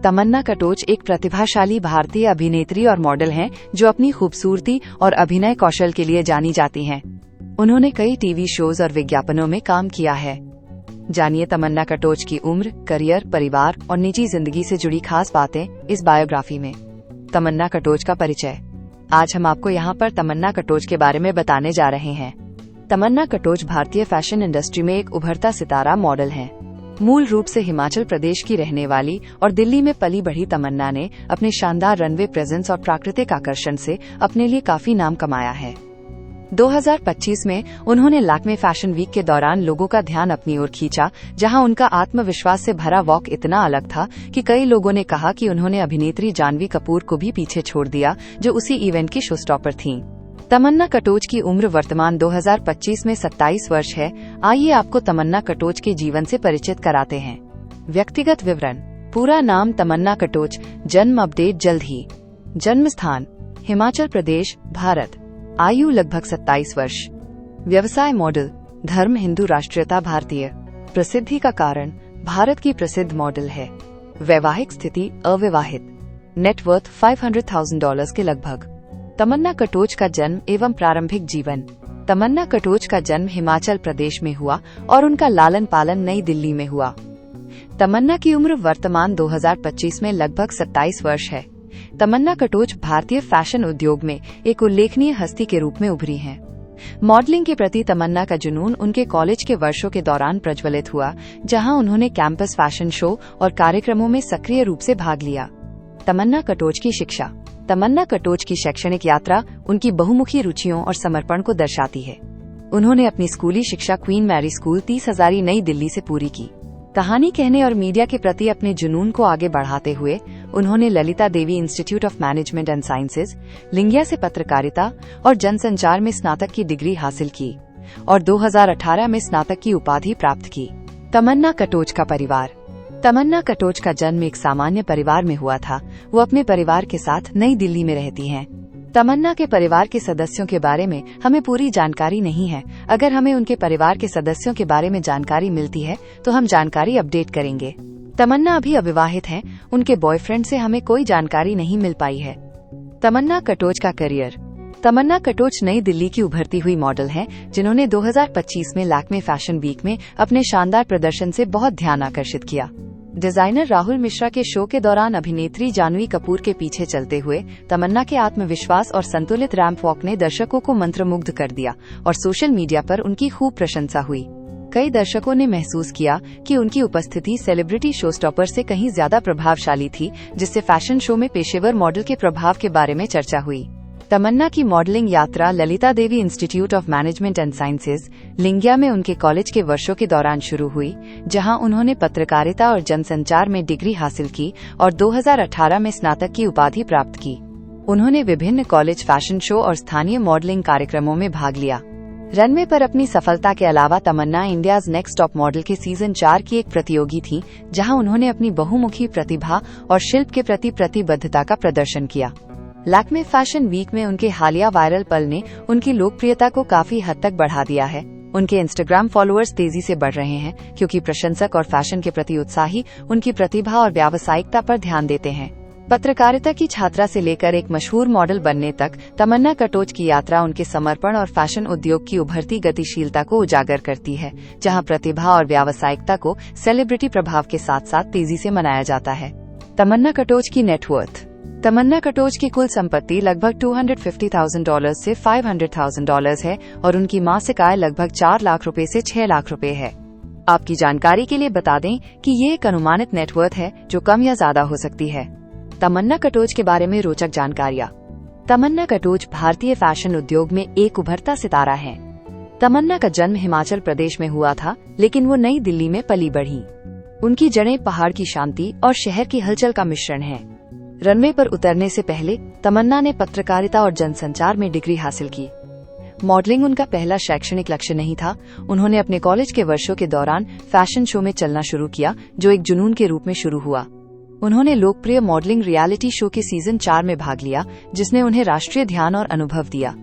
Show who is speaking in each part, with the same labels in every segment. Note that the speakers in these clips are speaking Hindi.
Speaker 1: तमन्ना कटोच एक प्रतिभाशाली भारतीय अभिनेत्री और मॉडल हैं जो अपनी खूबसूरती और अभिनय कौशल के लिए जानी जाती हैं। उन्होंने कई टीवी शोज और विज्ञापनों में काम किया है। जानिए तमन्ना कटोच की उम्र, करियर, परिवार और निजी जिंदगी से जुड़ी खास बातें इस बायोग्राफी में। तमन्ना कटोच का परिचय। आज हम आपको यहाँ पर तमन्ना कटोच के बारे में बताने जा रहे हैं। तमन्ना कटोच भारतीय फैशन इंडस्ट्री में एक उभरता सितारा मॉडल हैं। मूल रूप से हिमाचल प्रदेश की रहने वाली और दिल्ली में पली बढ़ी तमन्ना ने अपने शानदार रनवे प्रेजेंस और प्राकृतिक आकर्षण से अपने लिए काफी नाम कमाया है। 2025 में उन्होंने लैक्मे फैशन वीक के दौरान लोगों का ध्यान अपनी ओर खींचा, जहां उनका आत्मविश्वास से भरा वॉक इतना अलग था कि कई लोगों ने कहा कि उन्होंने अभिनेत्री जानवी कपूर को भी पीछे छोड़ दिया, जो उसी इवेंट की शो स्टॉपर थीं। तमन्ना कटोच की उम्र वर्तमान 2025 में 27 वर्ष है। आइए आपको तमन्ना कटोच के जीवन से परिचित कराते हैं। व्यक्तिगत विवरण। पूरा नाम तमन्ना कटोच। जन्म अपडेट जल्द ही। जन्म स्थान हिमाचल प्रदेश, भारत। आयु लगभग 27 वर्ष। व्यवसाय मॉडल। धर्म हिंदू, राष्ट्रीयता भारतीय। प्रसिद्धि का कारण भारत की प्रसिद्ध मॉडल है। वैवाहिक स्थिति अविवाहित। नेटवर्थ $500,000 के लगभग। तमन्ना कटोच का जन्म एवं प्रारंभिक जीवन। तमन्ना कटोच का जन्म हिमाचल प्रदेश में हुआ और उनका लालन पालन नई दिल्ली में हुआ। तमन्ना की उम्र वर्तमान 2025 में लगभग 27 वर्ष है। तमन्ना कटोच भारतीय फैशन उद्योग में एक उल्लेखनीय हस्ती के रूप में उभरी हैं। मॉडलिंग के प्रति तमन्ना का जुनून उनके कॉलेज के वर्षों के दौरान प्रज्वलित हुआ, जहां उन्होंने कैंपस फैशन शो और कार्यक्रमों में सक्रिय रूप से भाग लिया। तमन्ना कटोच की शिक्षा। तमन्ना कटोच की शैक्षणिक यात्रा उनकी बहुमुखी रुचियों और समर्पण को दर्शाती है। उन्होंने अपनी स्कूली शिक्षा क्वीन मैरी स्कूल 30 हज़ारी नई दिल्ली से पूरी की। कहानी कहने और मीडिया के प्रति अपने जुनून को आगे बढ़ाते हुए उन्होंने Lalita Devi institute of management and sciences, Lingaya's से पत्रकारिता और जनसंचार में स्नातक की डिग्री हासिल की और 2018 में स्नातक की उपाधि प्राप्त की। तमन्ना कटोच का परिवार। तमन्ना कटोच का जन्म एक सामान्य परिवार में हुआ था। वो अपने परिवार के साथ नई दिल्ली में रहती हैं। तमन्ना के परिवार के सदस्यों के बारे में हमें पूरी जानकारी नहीं है। अगर हमें उनके परिवार के सदस्यों के बारे में जानकारी मिलती है तो हम जानकारी अपडेट करेंगे। तमन्ना अभी अविवाहित हैं। उनके बॉयफ्रेंड से हमें कोई जानकारी नहीं मिल पाई है। तमन्ना कटोच का करियर। तमन्ना कटोच नई दिल्ली की उभरती हुई मॉडल हैं, जिन्होंने 2025 में लैक्मे फैशन वीक में अपने शानदार प्रदर्शन से बहुत ध्यान आकर्षित किया। डिजाइनर राहुल मिश्रा के शो के दौरान अभिनेत्री जानवी कपूर के पीछे चलते हुए तमन्ना के आत्मविश्वास और संतुलित रैंप वॉक ने दर्शकों को मंत्रमुग्ध कर दिया और सोशल मीडिया पर उनकी खूब प्रशंसा हुई। कई दर्शकों ने महसूस किया कि उनकी उपस्थिति सेलिब्रिटी शो स्टॉपर से कहीं ज्यादा प्रभावशाली थी, जिससे फैशन शो में पेशेवर मॉडल के प्रभाव के बारे में चर्चा हुई। तमन्ना की मॉडलिंग यात्रा Lalita Devi institute of management and sciences, Lingaya's में उनके कॉलेज के वर्षों के दौरान शुरू हुई, जहां उन्होंने पत्रकारिता और जनसंचार में डिग्री हासिल की और 2018 में स्नातक की उपाधि प्राप्त की। उन्होंने विभिन्न कॉलेज फैशन शो और स्थानीय मॉडलिंग कार्यक्रमों में भाग लिया। रनवे पर अपनी सफलता के अलावा तमन्ना इंडियाज नेक्स्ट टॉप मॉडल के सीजन 4 की एक प्रतियोगी थी, जहां उन्होंने अपनी बहुमुखी प्रतिभा और शिल्प के प्रति प्रतिबद्धता का प्रदर्शन किया। लैक्मे फैशन वीक में उनके हालिया वायरल पल ने उनकी लोकप्रियता को काफी हद तक बढ़ा दिया है। उनके इंस्टाग्राम फॉलोअर्स तेजी से बढ़ रहे हैं, क्योंकि प्रशंसक और फैशन के प्रति उत्साही उनकी प्रतिभा और व्यावसायिकता पर ध्यान देते हैं। पत्रकारिता की छात्रा से लेकर एक मशहूर मॉडल बनने तक तमन्ना कटोच की यात्रा उनके समर्पण और फैशन उद्योग की उभरती गतिशीलता को उजागर करती है, जहां प्रतिभा और व्यावसायिकता को सेलिब्रिटी प्रभाव के साथ साथ तेजी से मनाया जाता है। तमन्ना कटोच की नेटवर्थ। तमन्ना कटोच की कुल संपत्ति लगभग $250,000 से $500,000 है और उनकी मासिक आय लगभग 4 लाख रुपए से 6 लाख रुपए है। आपकी जानकारी के लिए बता दें कि ये एक अनुमानित नेटवर्थ है, जो कम या ज्यादा हो सकती है। तमन्ना कटोच के बारे में रोचक जानकारियाँ। तमन्ना कटोच भारतीय फैशन उद्योग में एक उभरता सितारा है। तमन्ना का जन्म हिमाचल प्रदेश में हुआ था, लेकिन वो नई दिल्ली में पली बढ़ी। उनकी जड़ें पहाड़ की शांति और शहर की हलचल का मिश्रण है। रनवे पर उतरने से पहले तमन्ना ने पत्रकारिता और जनसंचार में डिग्री हासिल की। मॉडलिंग उनका पहला शैक्षणिक लक्ष्य नहीं था। उन्होंने अपने कॉलेज के वर्षों के दौरान फैशन शो में चलना शुरू किया, जो एक जुनून के रूप में शुरू हुआ। उन्होंने लोकप्रिय मॉडलिंग रियलिटी शो के सीजन 4 में भाग लिया, जिसने उन्हें राष्ट्रीय ध्यान और अनुभव दिया।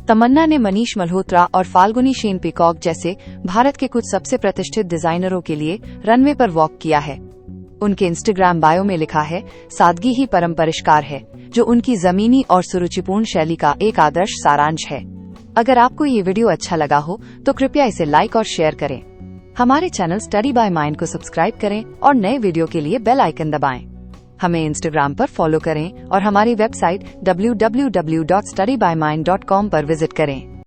Speaker 1: तमन्ना ने मनीष मल्होत्रा और फाल्गुनी शेन पीकॉक जैसे भारत के कुछ सबसे प्रतिष्ठित डिजाइनरों के लिए रनवे पर वॉक किया है। उनके इंस्टाग्राम बायो में लिखा है, सादगी ही परम परिष्कार है, जो उनकी जमीनी और सुरुचिपूर्ण शैली का एक आदर्श सारांश है। अगर आपको ये वीडियो अच्छा लगा हो तो कृपया इसे लाइक और शेयर करें। हमारे चैनल स्टडी बाय माइंड को सब्सक्राइब करें और नए वीडियो के लिए बेल आइकन दबाएं। हमें इंस्टाग्राम पर फॉलो करें और हमारी वेबसाइट www.studybymind.com पर विजिट करें।